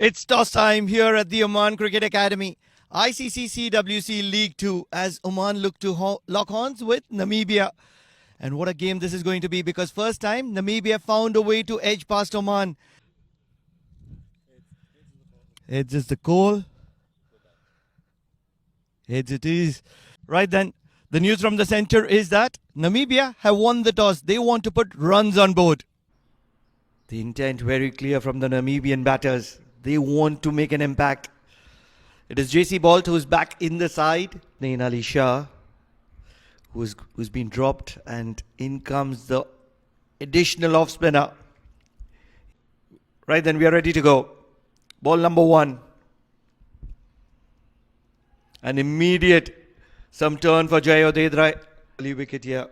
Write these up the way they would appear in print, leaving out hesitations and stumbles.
It's toss time here at the Oman Cricket Academy. ICC CWC League 2 as Oman look to lock horns with Namibia. And what a game this is going to be, because first time Namibia found a way to edge past Oman. It's just the call. It is. Right then, the news from the centre is that Namibia have won the toss. They want to put runs on board. The intent very clear from the Namibian batters. They want to make an impact. It is JC Bolt who's back in the side. Nain Ali Shah, who's been dropped, and in comes the additional off spinner. Right then, we are ready to go. Ball number 1. An immediate some turn for Jayo Dedrai. Early wicket here.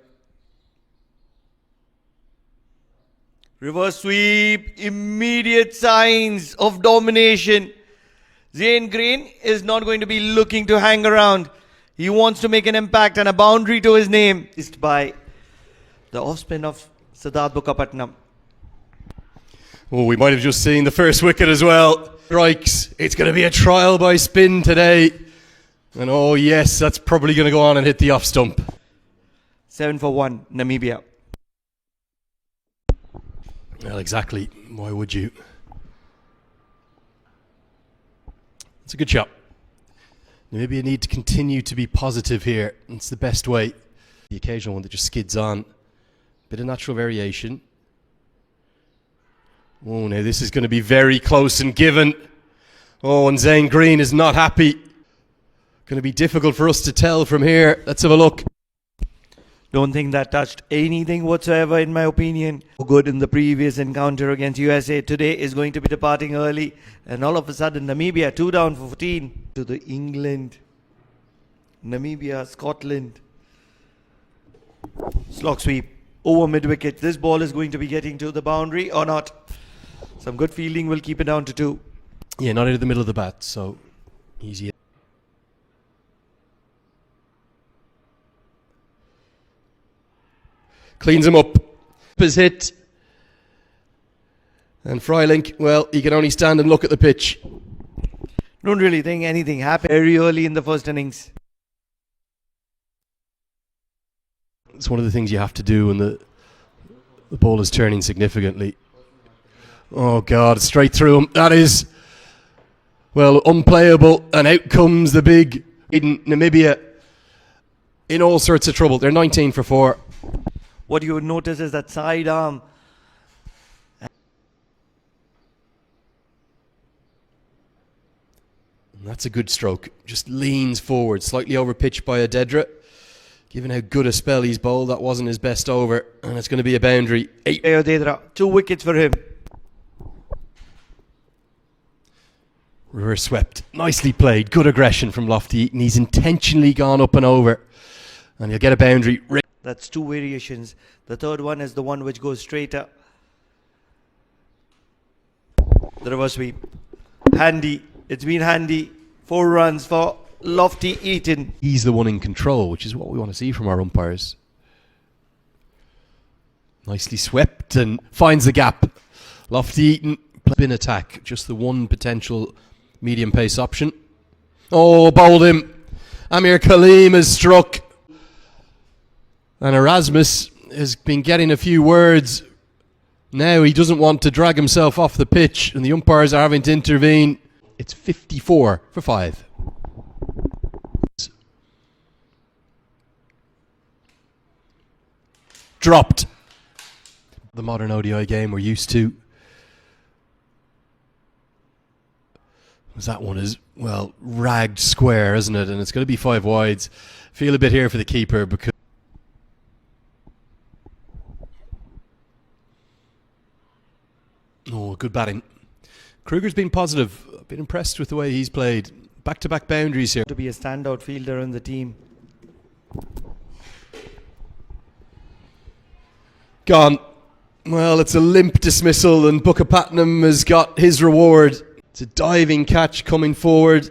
Reverse sweep, immediate signs of domination. Zain Green is not going to be looking to hang around. He wants to make an impact and a boundary to his name. It's by the off-spin of Siddharth Bukkapatnam. Oh, we might have just seen the first wicket as well. Strikes. It's going to be a trial by spin today. And oh yes, that's probably going to go on and hit the off stump. 7 for 1, Namibia. Well, exactly. Why would you? It's a good shot. Namibia need to continue to be positive here. It's the best way. The occasional one that just skids on. Bit of natural variation. Oh, now this is going to be very close and given. Oh, and Zain Green is not happy. Going to be difficult for us to tell from here. Let's have a look. Don't think that touched anything whatsoever, in my opinion. Good in the previous encounter against USA. Today is going to be departing early. And all of a sudden, Namibia 2 down for 14. To the England, Namibia, Scotland. Slog sweep over mid-wicket. This ball is going to be getting to the boundary or not. Some good fielding will keep it down to 2. Yeah, not into the middle of the bat, so easy. Cleans him up. His hit. And Freilink, well, he can only stand and look at the pitch. Don't really think anything happened very early in the first innings. It's one of the things you have to do when the ball is turning significantly. Oh God, straight through him. That is, well, unplayable. And out comes the big in Namibia in all sorts of trouble. They're 19 for 4. What you would notice is that side arm. And that's a good stroke. Just leans forward, slightly over pitched by Adedra. Given how good a spell he's bowled, that wasn't his best over. And it's going to be a boundary. 8. Adedra, 2 wickets for him. Reverse swept. Nicely played. Good aggression from Lofty. And he's intentionally gone up and over. And he'll get a boundary. That's 2 variations. The third one is the one which goes straighter. The reverse sweep. Handy. It's been handy. 4 runs for Lofty Eaton. He's the one in control, which is what we want to see from our umpires. Nicely swept and finds the gap. Lofty Eaton. Spin attack. Just the one potential medium pace option. Oh, bowled him. Aamir Kaleem has struck. And Erasmus has been getting a few words. Now he doesn't want to drag himself off the pitch, and the umpires are having to intervene. It's 54 for 5. Dropped. The modern ODI game we're used to. That one is, well, ragged square, isn't it? And it's going to be 5 wides. Feel a bit here for the keeper because oh, good batting. Kruger's been positive. I've been impressed with the way he's played. Back-to-back boundaries here. To be a standout fielder in the team. Gone. Well, it's a limp dismissal and Bukkapatnam has got his reward. It's a diving catch coming forward.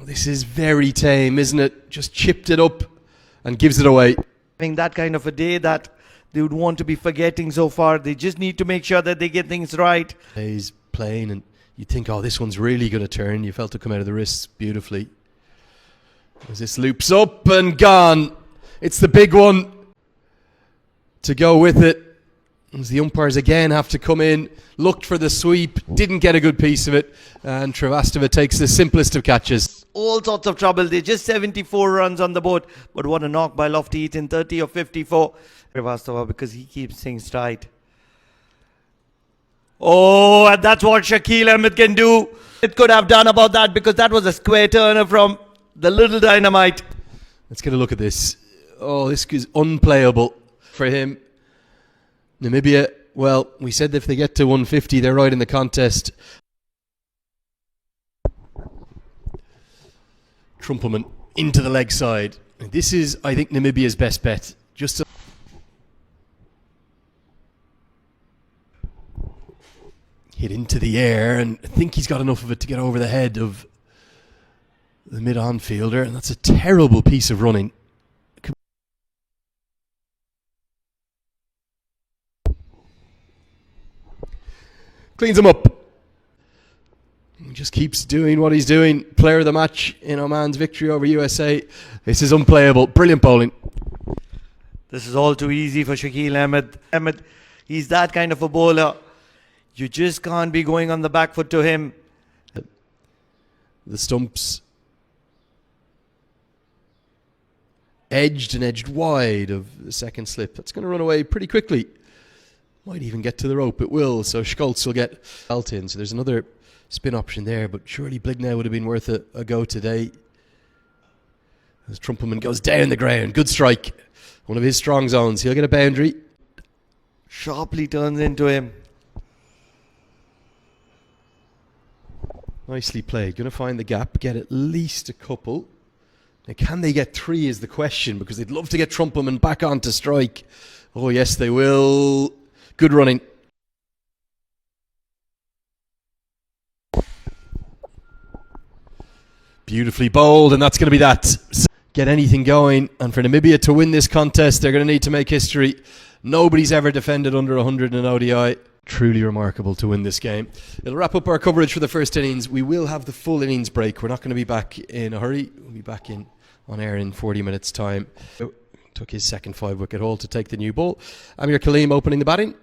This is very tame, isn't it? Just chipped it up and gives it away. Having that kind of a day that they would want to be forgetting so far. They just need to make sure that they get things right. He's playing and You'd think, oh, this one's really going to turn. You felt it come out of the wrists beautifully. As this loops up and gone. It's the big one to go with it. As the umpires again have to come in, looked for the sweep, didn't get a good piece of it, and Travastova takes the simplest of catches. All sorts of trouble. They're just 74 runs on the board. But what a knock by Lofty-Eaton, 30 of 54. Travastova, because he keeps things tight. Oh, and that's what Shaquille Ahmed can do. It could have done about that, because that was a square turner from the little dynamite. Let's get a look at this. Oh, this is unplayable for him. Namibia, well, we said that if they get to 150, they're right in the contest. Trumpelman into the leg side. This is, I think, Namibia's best bet. Just to hit into the air, and I think he's got enough of it to get over the head of the mid-on fielder, and that's a terrible piece of running. Cleans him up. He just keeps doing what he's doing. Player of the match in Oman's victory over USA. This is unplayable. Brilliant bowling. This is all too easy for Shaquille Ahmed. He's that kind of a bowler. You just can't be going on the back foot to him. The stumps edged wide of the second slip. That's going to run away pretty quickly. Might even get to the rope. It will. So Schultz will get out in. So there's another spin option there. But surely Blignell would have been worth a go today. As Trumpelman goes down the ground. Good strike. One of his strong zones. He'll get a boundary. Sharply turns into him. Nicely played. Going to find the gap. Get at least a couple. Now, can they get three is the question. Because they'd love to get Trumpelman back on to strike. Oh, yes, they will. Good running. Beautifully bowled, and that's going to be that. Get anything going, and for Namibia to win this contest, they're going to need to make history. Nobody's ever defended under 100 in an ODI. Truly remarkable to win this game. It'll wrap up our coverage for the first innings. We will have the full innings break. We're not going to be back in a hurry. We'll be back on air in 40 minutes' time. Took his second 5-wicket haul to take the new ball. Aamir Kaleem opening the batting.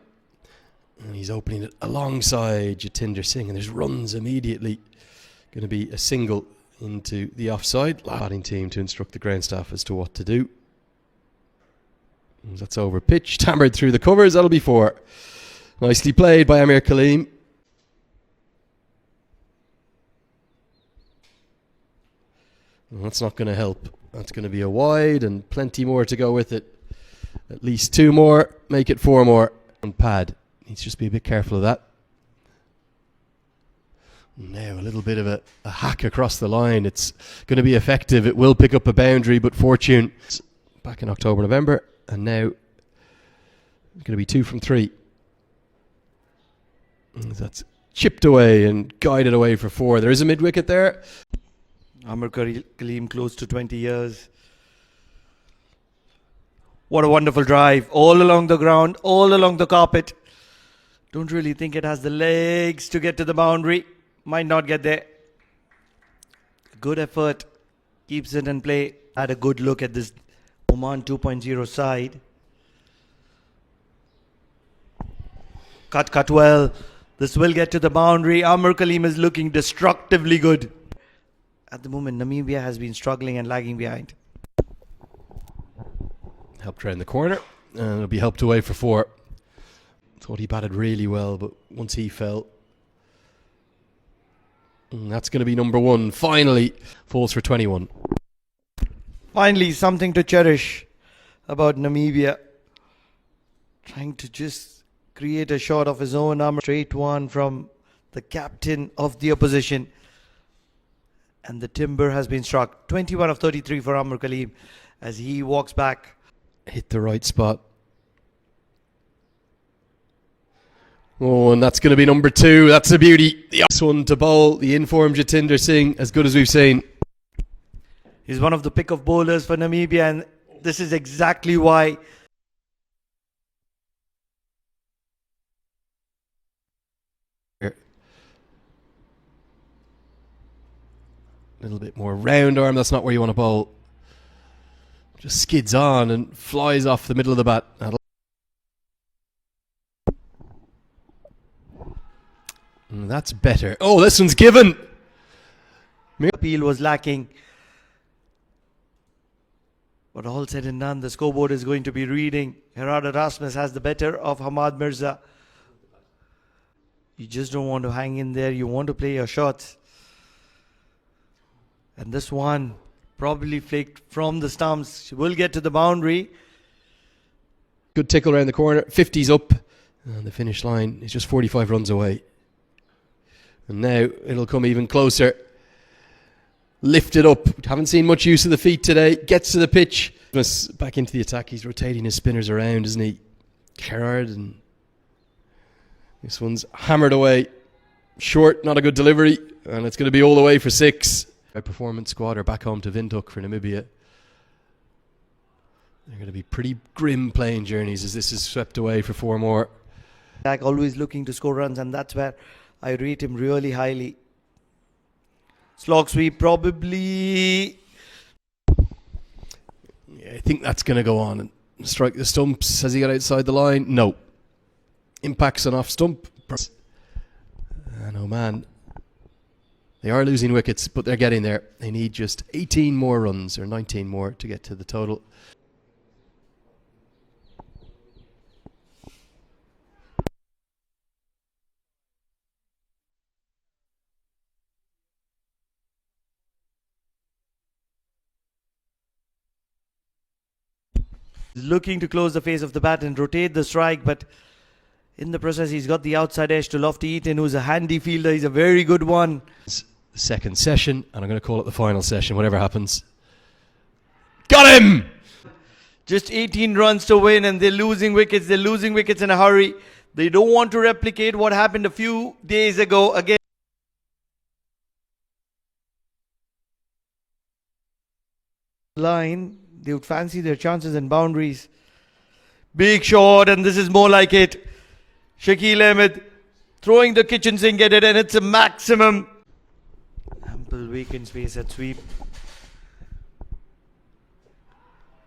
And he's opening it alongside Jatinder Singh. And there's runs immediately. Going to be a single into the offside. Batting team to instruct the ground staff as to what to do. That's over pitch. Hammered through the covers. That'll be 4. Nicely played by Aamir Kaleem. Well, that's not going to help. That's going to be a wide and plenty more to go with it. At least 2 more. Make it 4 more. On pad. Needs to just be a bit careful of that. Now a little bit of a hack across the line. It's going to be effective. It will pick up a boundary, but fortune. Back in October, November. And now it's going to be 2 from 3. That's chipped away and guided away for 4. There is a mid-wicket there. Aamir Kaleem close to 20 years. What a wonderful drive. All along the ground, all along the carpet. Don't really think it has the legs to get to the boundary. Might not get there. Good effort. Keeps it in play. Had a good look at this Oman 2.0 side. Cut well. This will get to the boundary. Aamir Kaleem is looking destructively good. At the moment, Namibia has been struggling and lagging behind. Helped round the corner. And it'll be helped away for 4. Thought he batted really well, but once he fell. And that's going to be number 1. Finally, falls for 21. Finally, something to cherish about Namibia. Trying to just create a shot of his own. Straight one from the captain of the opposition. And the timber has been struck. 21 of 33 for Aamir Kaleem as he walks back. Hit the right spot. Oh, and that's going to be number 2. That's a beauty. The last one to bowl. The informed Jatinder Singh, as good as we've seen. He's one of the pick of bowlers for Namibia, and this is exactly why. A little bit more round arm, that's not where you want to bowl. Just skids on and flies off the middle of the bat. And that's better. Oh, this one's given! Appeal was lacking. But all said and done, the scoreboard is going to be reading. Gerard Rasmus has the better of Hamad Mirza. You just don't want to hang in there. You want to play your shots. And this one probably flicked from the stumps. Will get to the boundary. Good tickle around the corner. 50's up. And the finish line is just 45 runs away. And now it'll come even closer. Lifted up. Haven't seen much use of the feet today. Gets to the pitch. Back into the attack. He's rotating his spinners around, isn't he? Gerard. And this one's hammered away. Short, not a good delivery. And it's going to be all the way for 6. Our performance squad are back home to Windhoek for Namibia. They're going to be pretty grim playing journeys as this is swept away for 4 more. Always looking to score runs, and that's where I rate him really highly. Slog sweep probably. Yeah, I think that's going to go on and strike the stumps. Has he got outside the line? No. Impacts on off stump. And Oman, they are losing wickets, but they're getting there. They need just 18 more runs, or 19 more, to get to the total. Looking to close the face of the bat and rotate the strike, but in the process he's got the outside edge to Wiykeitين, who's a handy fielder. He's a very good one. It's the second session, and I'm going to call it the final session, whatever happens. Got him! Just 18 runs to win, and they're losing wickets. They're losing wickets in a hurry. They don't want to replicate what happened a few days ago again. Line, they would fancy their chances and boundaries. Big shot, and this is more like it. Shakil Ahmed throwing the kitchen sink at it, and it's a maximum. Ample vacant space at sweep.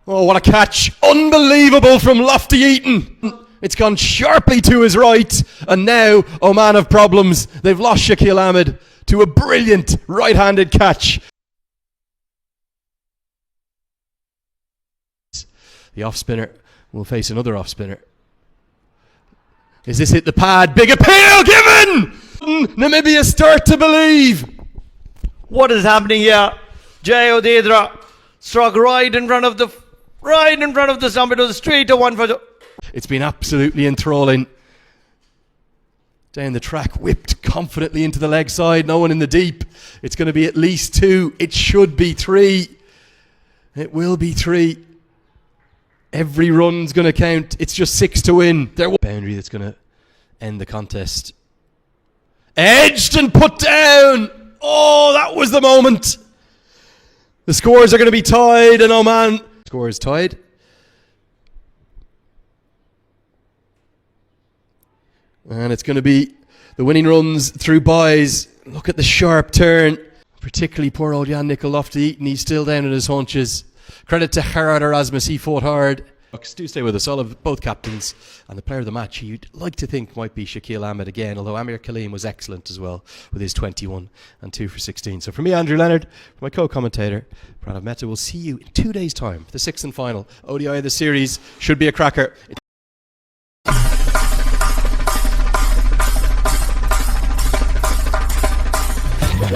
Oh, what a catch. Unbelievable from Wiykeitين. It's gone sharply to his right, and now Oman have problems. They've lost Shakil Ahmed to a brilliant right-handed catch. The off-spinner will face another off-spinner. Is this hit the pad? Big appeal given! Namibia start to believe. What is happening here? Jay Odedra struck right in front of the stump. It was a straighter one for the... It's been absolutely enthralling. Down the track, whipped confidently into the leg side. No one in the deep. It's going to be at least 2. It should be 3. It will be 3. Every run's going to count. It's just 6 to win. Their boundary that's going to end the contest. Edged and put down. Oh, that was the moment. The scores are going to be tied, and Oman score is tied. And it's going to be the winning runs through buys. Look at the sharp turn. Particularly poor old Jan Wiykeitين. He's still down on his haunches. Credit to Gerard Erasmus, he fought hard. Do stay with us. I'll have both captains, and the player of the match you'd like to think might be Shakil Ahmed again, although Kaleem was excellent as well with his 21 and 2 for 16. So for me, Andrew Leonard, for my co-commentator Pranav Mehta, we'll see you in 2 days' time for the 6th and final ODI of the series. Should be a cracker.